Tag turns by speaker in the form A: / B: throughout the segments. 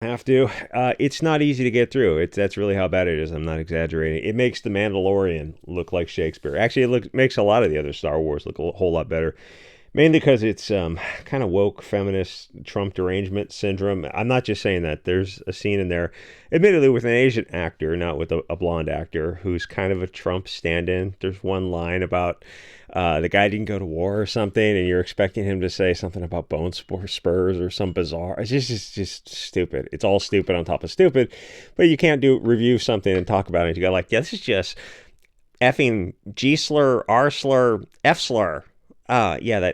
A: Have to. It's not easy to get through. That's really how bad it is. I'm not exaggerating. It makes The Mandalorian look like Shakespeare. Actually, makes a lot of the other Star Wars look a whole lot better. Mainly because it's kind of woke feminist Trump derangement syndrome. I'm not just saying that. There's a scene in there, admittedly with an Asian actor, not with a blonde actor, who's kind of a Trump stand-in. There's one line about the guy didn't go to war or something, and you're expecting him to say something about bone spurs or some bizarre. It's just stupid. It's all stupid on top of stupid, but you can't do review something and talk about it. You go like, yeah, this is just effing G slur, R slur, F slur. Yeah,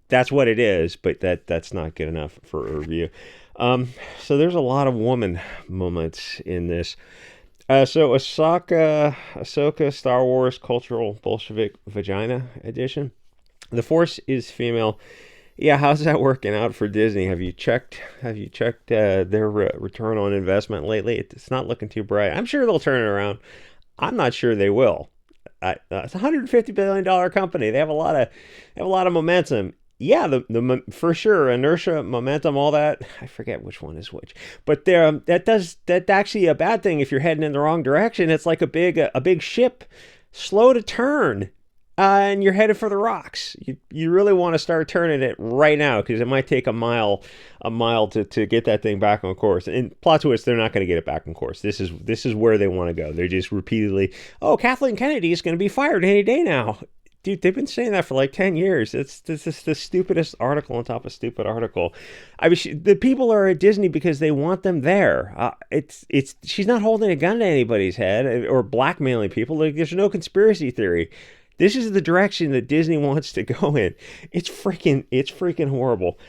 A: that's what it is, but that's not good enough for a review. So there's a lot of woman moments in this. So Ahsoka, Star Wars Cultural Bolshevik Vagina Edition. The Force is female. Yeah, how's that working out for Disney? Have you checked their return on investment lately? It's not looking too bright. I'm sure they'll turn it around. I'm not sure they will. It's a $150 billion company. They have a lot of momentum. Yeah, the for sure inertia, momentum, all that. I forget which one is which, but that's actually a bad thing if you're heading in the wrong direction. It's like a big ship, slow to turn, and you're headed for the rocks. You really want to start turning it right now because it might take a mile to get that thing back on course. And plot twist, they're not going to get it back on course. This is where they want to go. They're just repeatedly, oh, Kathleen Kennedy is going to be fired any day now. Dude, they've been saying that for like 10 years. This is the stupidest article on top of stupid article. I mean, the people are at Disney because they want them there. She's not holding a gun to anybody's head or blackmailing people. Like, there's no conspiracy theory. This is the direction that Disney wants to go in. It's freaking horrible.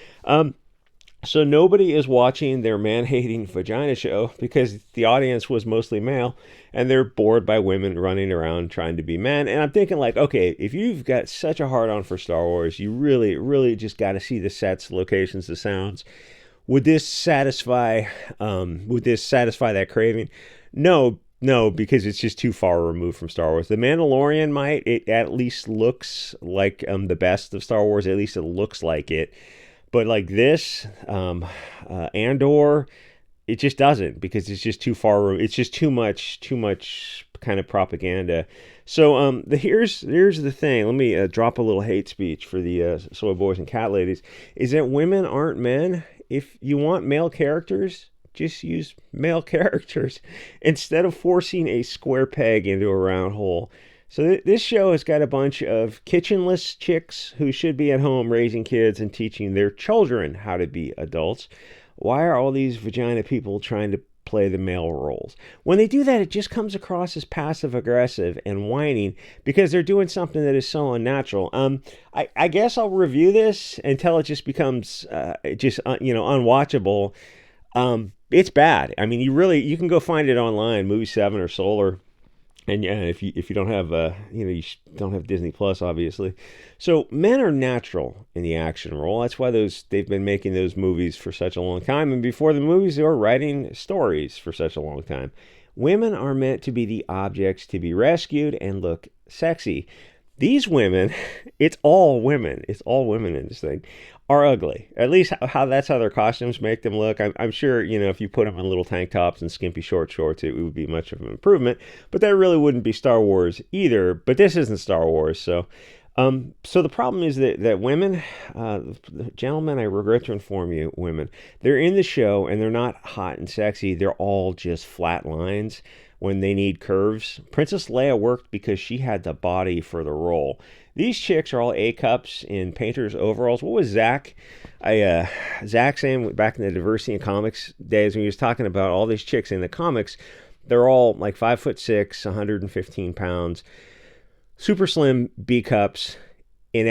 A: So nobody is watching their man-hating vagina show because the audience was mostly male, and they're bored by women running around trying to be men. And I'm thinking like, okay, if you've got such a hard on for Star Wars, you really, really just got to see the sets, the locations, the sounds. Would this satisfy? Would this satisfy that craving? No, no, because it's just too far removed from Star Wars. The Mandalorian might. It at least looks like the best of Star Wars. At least it looks like it. But like this, Andor, it just doesn't because it's just too far. It's just too much kind of propaganda. So here's the thing. Let me drop a little hate speech for the soy boys and cat ladies. Is that women aren't men? If you want male characters, just use male characters instead of forcing a square peg into a round hole. So this show has got a bunch of kitchenless chicks who should be at home raising kids and teaching their children how to be adults. Why are all these vagina people trying to play the male roles? When they do that, it just comes across as passive aggressive and whining because they're doing something that is so unnatural. I guess I'll review this until it just becomes unwatchable. It's bad. I mean, you can go find it online, Movie 7 or Solar. And yeah, if you don't have you don't have Disney Plus, obviously. So men are natural in the action role. That's why they've been making those movies for such a long time. And before the movies, they were writing stories for such a long time. Women are meant to be the objects to be rescued and look sexy. These women, it's all women. It's all women in this thing are ugly. At least that's how their costumes make them look. I'm sure if you put them in little tank tops and skimpy shorts, it would be much of an improvement. But that really wouldn't be Star Wars either. But this isn't Star Wars, so the problem is that women, gentlemen, I regret to inform you, women, they're in the show and they're not hot and sexy. They're all just flat lines when they need curves. Princess Leia worked because she had the body for the role. These chicks are all A cups in painters overalls. What was Zach saying back in the diversity in comics days when he was talking about all these chicks in the comics? They're all like 5'6", 115 pounds, super slim B cups in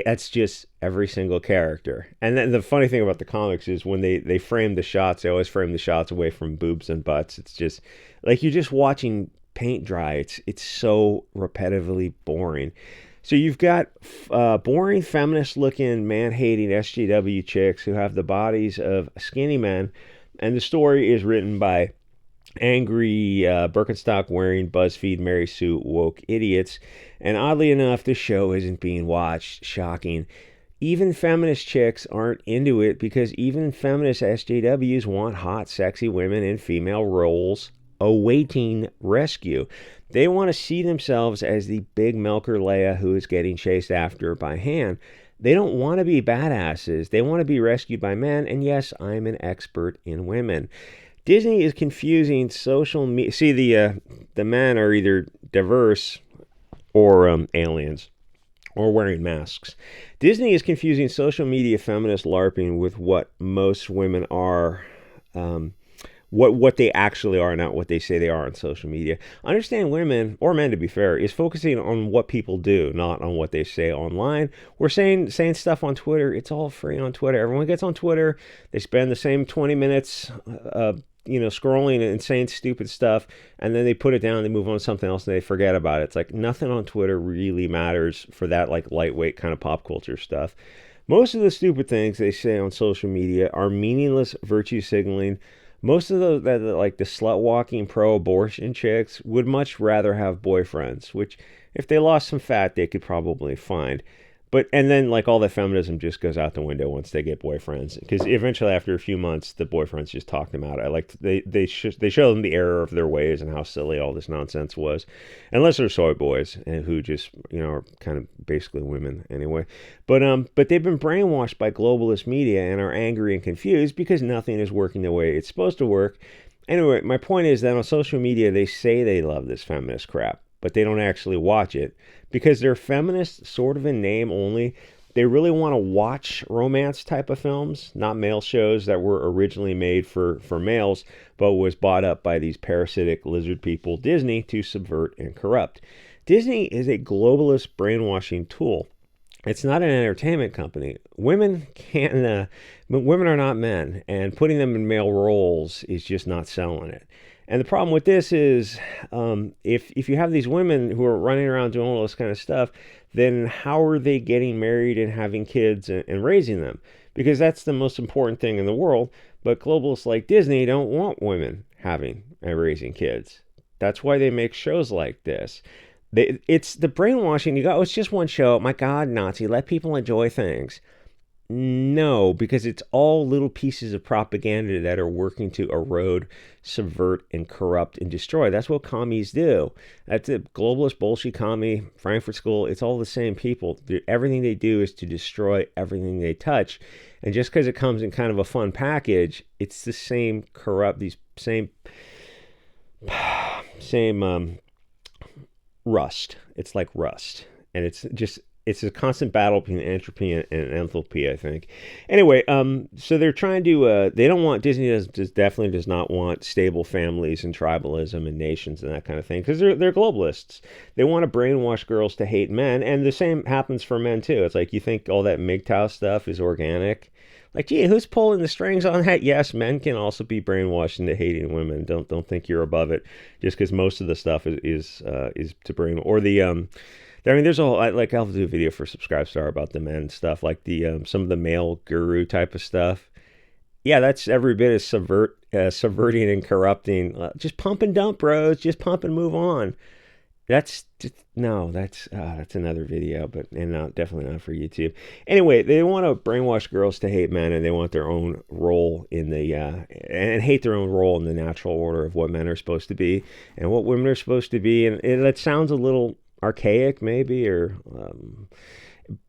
A: that's just every single character. And then the funny thing about the comics is when they frame the shots, they always frame the shots away from boobs and butts. It's just like you're just watching paint dry. It's so repetitively boring. So you've got boring feminist looking man hating SJW chicks who have the bodies of skinny men, and the story is written by angry Birkenstock wearing BuzzFeed Mary Sue woke idiots. And oddly enough, the show isn't being watched. Shocking. Even feminist chicks aren't into it because even feminist SJWs want hot, sexy women in female roles awaiting rescue. They want to see themselves as the big milker Leia who is getting chased after by Han. They don't want to be badasses. They want to be rescued by men. And yes, I'm an expert in women. Disney is confusing social media. See, the men are either diverse or aliens or wearing masks. Disney is confusing social media feminist LARPing with what most women are, what they actually are, not what they say they are on social media. Understand women, or men to be fair, is focusing on what people do, not on what they say online. We're saying stuff on Twitter. It's all free on Twitter. Everyone gets on Twitter. They spend the same 20 minutes scrolling and saying stupid stuff, and then they put it down, they move on to something else, and they forget about it. It's like nothing on Twitter really matters for that like lightweight kind of pop culture stuff. Most of the stupid things they say on social media are meaningless virtue signaling. Most of those that like the slut walking pro-abortion chicks would much rather have boyfriends, which if they lost some fat they could probably find. But and then like all the feminism just goes out the window once they get boyfriends, because eventually after a few months the boyfriends just talk them out. I like they show them the error of their ways and how silly all this nonsense was, unless they're soy boys and who just are kind of basically women anyway. But they've been brainwashed by globalist media and are angry and confused because nothing is working the way it's supposed to work. Anyway, my point is that on social media they say they love this feminist crap, but they don't actually watch it because they're feminists sort of in name only. They really want to watch romance type of films, not male shows that were originally made for males, but was bought up by these parasitic lizard people, Disney, to subvert and corrupt. Disney is a globalist brainwashing tool. It's not an entertainment company. Women women are not men, and putting them in male roles is just not selling it. And the problem with this is, if you have these women who are running around doing all this kind of stuff, then how are they getting married and having kids and raising them? Because that's the most important thing in the world. But globalists like Disney don't want women having and raising kids. That's why they make shows like this. It's the brainwashing. You go, oh, it's just one show. My God, Nazi, let people enjoy things. No, because it's all little pieces of propaganda that are working to erode, subvert, and corrupt and destroy. That's what commies do. That's a globalist bullshit commie, Frankfurt School. It's all the same people. Everything they do is to destroy everything they touch. And just because it comes in kind of a fun package, it's the same corrupt, these same rust. It's like rust. And it's a constant battle between entropy and enthalpy, I think. Anyway, so they're trying to, they don't want, Disney definitely does not want stable families and tribalism and nations and that kind of thing, because they're globalists. They want to brainwash girls to hate men, and the same happens for men too. It's like, you think all that MGTOW stuff is organic? Like, gee, who's pulling the strings on that? Yes, men can also be brainwashed into hating women. Don't think you're above it, just because most of the stuff is to brain, or the, there's a whole, I'll do a video for Subscribestar about the men stuff, like the some of the male guru type of stuff. Yeah, that's every bit as subverting and corrupting. Just pump and dump, bros. Just pump and move on. That's another video, but definitely not for YouTube. Anyway, they want to brainwash girls to hate men, and they want their own role in the and hate their own role in the natural order of what men are supposed to be and what women are supposed to be. And that sounds a little archaic maybe, or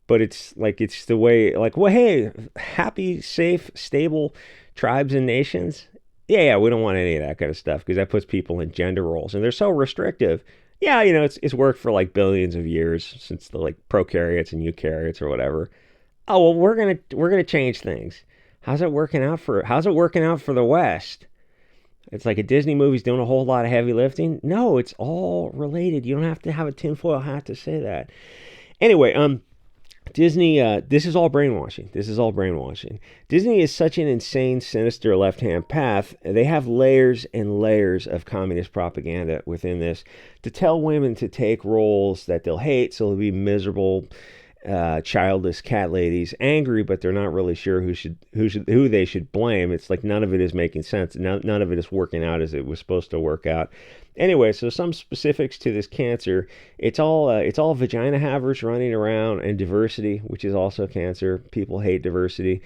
A: but it's the way, like, well, hey, happy, safe, stable tribes and nations, yeah, we don't want any of that kind of stuff, because that puts people in gender roles and they're so restrictive. Yeah, it's worked for like billions of years, since the like prokaryotes and eukaryotes or whatever. Oh, well, we're gonna change things. How's it working out for the West? It's like a Disney movie's doing a whole lot of heavy lifting. No, it's all related. You don't have to have a tinfoil hat to say that. Anyway, Disney, this is all brainwashing. Disney is such an insane, sinister left-hand path. They have layers and layers of communist propaganda within this to tell women to take roles that they'll hate, so they'll be miserable. childless cat ladies angry, but they're not really sure who they should blame. It's like none of it is making sense. None of it is working out as it was supposed to work out. Anyway, so some specifics to this cancer. It's all vagina havers running around, and diversity, which is also cancer. People hate diversity.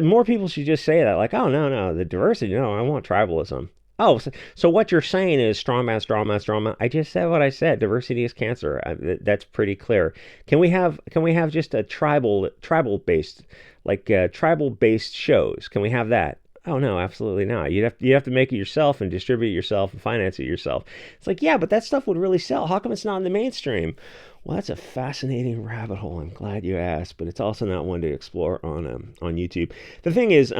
A: More people should just say that, like, oh no, the diversity. No, I want tribalism. Oh, so what you're saying is strongman, strongman, strongman. I just said what I said. Diversity is cancer. That's pretty clear. Can we have just a tribal based, like tribal based shows? Can we have that? Oh no, absolutely not. You have to make it yourself and distribute it yourself and finance it yourself. It's like, yeah, but that stuff would really sell. How come it's not in the mainstream? Well, that's a fascinating rabbit hole. I'm glad you asked, but it's also not one to explore on YouTube. The thing is,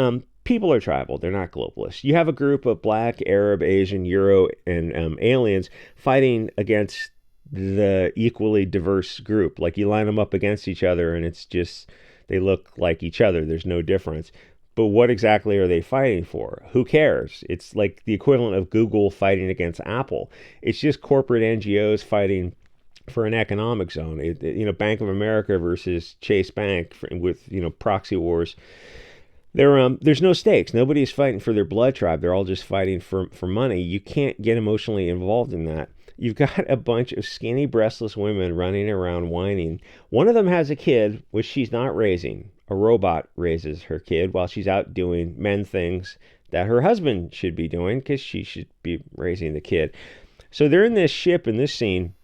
A: people are tribal. They're not globalists. You have a group of Black, Arab, Asian, Euro, and aliens fighting against the equally diverse group. Like, you line them up against each other, and it's just they look like each other. There's no difference. But what exactly are they fighting for? Who cares? It's like the equivalent of Google fighting against Apple. It's just corporate NGOs fighting for an economic zone. Bank of America versus Chase Bank with proxy wars. There's no stakes. Nobody's fighting for their blood tribe. They're all just fighting for money. You can't get emotionally involved in that. You've got a bunch of skinny, breastless women running around whining. One of them has a kid, which she's not raising. A robot raises her kid while she's out doing men things that her husband should be doing, because she should be raising the kid. So they're in this ship in this scene,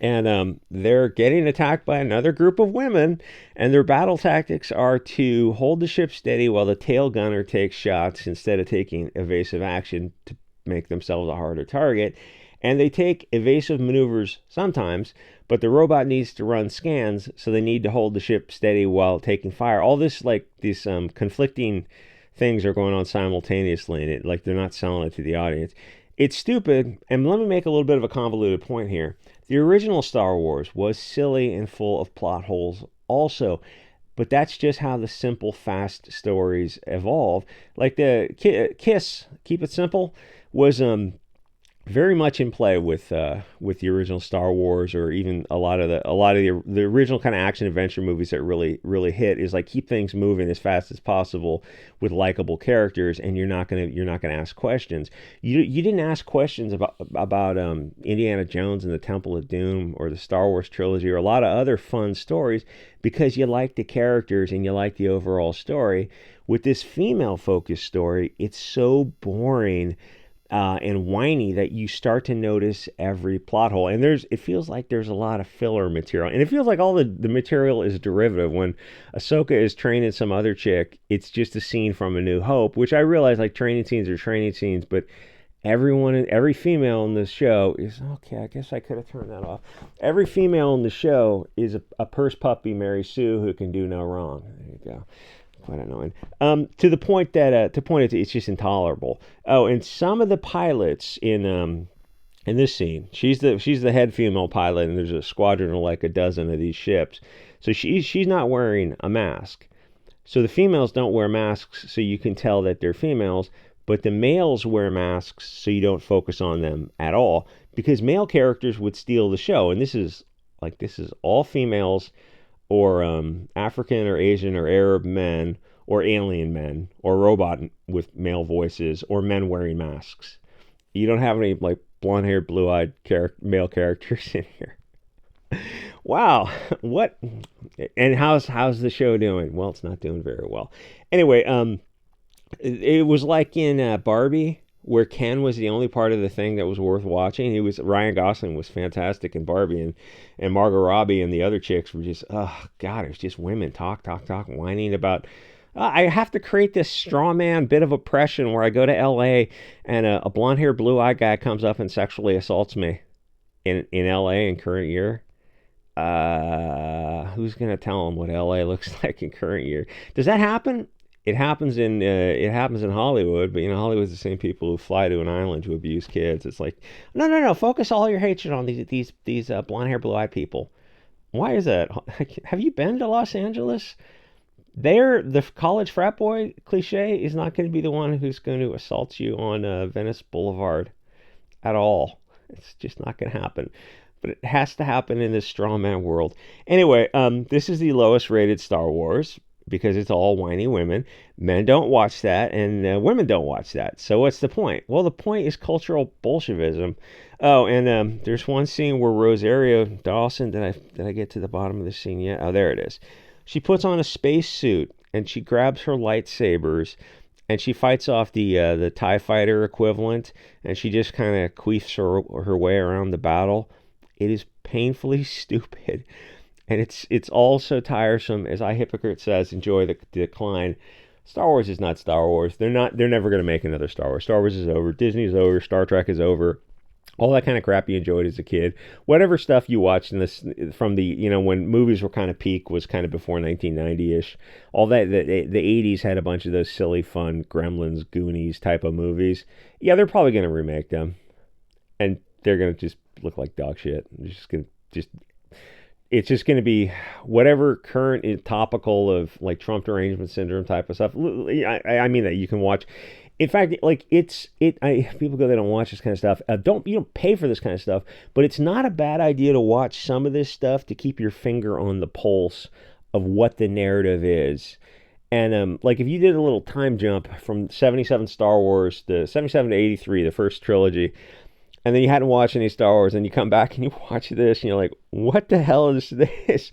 A: and they're getting attacked by another group of women, and their battle tactics are to hold the ship steady while the tail gunner takes shots instead of taking evasive action to make themselves a harder target. And they take evasive maneuvers sometimes, but the robot needs to run scans, so they need to hold the ship steady while taking fire. All this, like, these conflicting things are going on simultaneously, and like they're not selling it to the audience. It's stupid, and let me make a little bit of a convoluted point here. The original Star Wars was silly and full of plot holes also, but that's just how the simple, fast stories evolve. Like the Kiss, Keep It Simple, was very much in play with the original Star Wars, or even a lot of the original kind of action adventure movies that really hit. Is like, keep things moving as fast as possible with likable characters, and you're not gonna ask questions. You didn't ask questions about Indiana Jones and the Temple of Doom, or the Star Wars trilogy, or a lot of other fun stories, because you like the characters and you like the overall story. With this female focused story, it's so boring and whiny that you start to notice every plot hole. And it feels like there's a lot of filler material. And it feels like all the material is derivative. When Ahsoka is training some other chick, it's just a scene from A New Hope, which I realize, like, training scenes are training scenes, but every female in this show is, okay, I guess I could have turned that off. Every female in the show is a purse puppy Mary Sue who can do no wrong. There you go. Quite annoying. To the point that it's just intolerable. Oh, and some of the pilots in this scene, she's the head female pilot, and there's a squadron of like a dozen of these ships. So she's not wearing a mask. So the females don't wear masks, so you can tell that they're females. But the males wear masks, so you don't focus on them at all, because male characters would steal the show. And this is all females, or African or Asian or Arab men, or alien men, or robot with male voices, or men wearing masks. You don't have any like blonde-haired, blue-eyed male characters in here. Wow, what? And how's the show doing? Well, it's not doing very well. Anyway, it was like in Barbie, where Ken was the only part of the thing that was worth watching. Ryan Gosling was fantastic in Barbie, and Margot Robbie and the other chicks were just, oh God, it was just women talk, whining about, I have to create this straw man bit of oppression where I go to LA and a blonde-haired, blue-eyed guy comes up and sexually assaults me in LA in current year. Who's going to tell him what LA looks like in current year? Does that happen? It happens in Hollywood, but Hollywood's the same people who fly to an island to abuse kids. It's like, no, focus all your hatred on these blonde hair, blue eyed people. Why is that? Have you been to Los Angeles? The college frat boy cliche is not going to be the one who's going to assault you on Venice Boulevard at all. It's just not going to happen. but it has to happen in this strawman world. Anyway, this is the lowest rated Star Wars because it's all whiny women. Men don't watch that, and women don't watch that. So what's the point? Well, the point is cultural Bolshevism. Oh, and there's one scene where Rosario Dawson. Did I get to the bottom of the scene yet? Oh, there it is. She puts on a space suit and she grabs her lightsabers and she fights off the Tie Fighter equivalent, and she just kind of queefs her way around the battle. It is painfully stupid, and it's all so tiresome. As I Hypocrite says, enjoy the decline. Star Wars is not Star Wars. They're not. They're never going to make another Star Wars. Star Wars is over. Disney's over. Star Trek is over. All that kind of crap you enjoyed as a kid, whatever stuff you watched in this from the when movies were kind of peak was kind of before 1990ish. All that the 80s had a bunch of those silly, fun Gremlins, Goonies type of movies. Yeah, they're probably going to remake them, and they're going to just look like dog shit. It's just going to be whatever current is topical of like Trump derangement syndrome type of stuff. I mean that you can watch. In fact, like people go, they don't watch this kind of stuff. You don't pay for this kind of stuff, but it's not a bad idea to watch some of this stuff to keep your finger on the pulse of what the narrative is. And like if you did a little time jump from 77 Star Wars to 77 to 83, the first trilogy, and then you hadn't watched any Star Wars, and you come back and you watch this, and you're like, what the hell is this?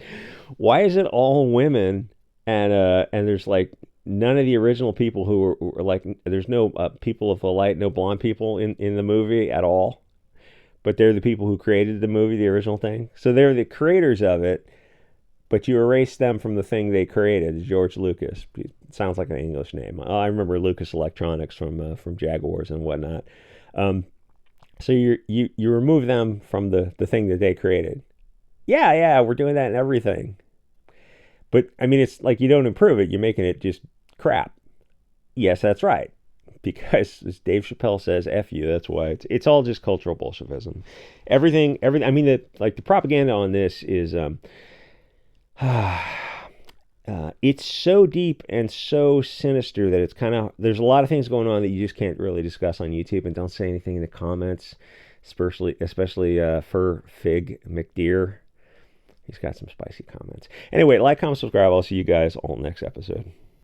A: Why is it all women? And there's like none of the original people who were like, there's no people of the light, no blonde people in the movie at all. But they're the people who created the movie, the original thing. So they're the creators of it, but you erase them from the thing they created, George Lucas. It sounds like an English name. I remember Lucas Electronics from Jaguars and whatnot. So you remove them from the thing that they created. Yeah, we're doing that in everything. But I mean, it's like you don't improve it; you're making it just crap. Yes, that's right. Because as Dave Chappelle says, "F you." That's why it's all just cultural Bolshevism. Everything. I mean, the propaganda on this is it's so deep and so sinister that it's kind of there's a lot of things going on that you just can't really discuss on YouTube, and don't say anything in the comments, especially for Fig McDeer. He's got some spicy comments. Anyway, like, comment, subscribe. I'll see you guys all next episode.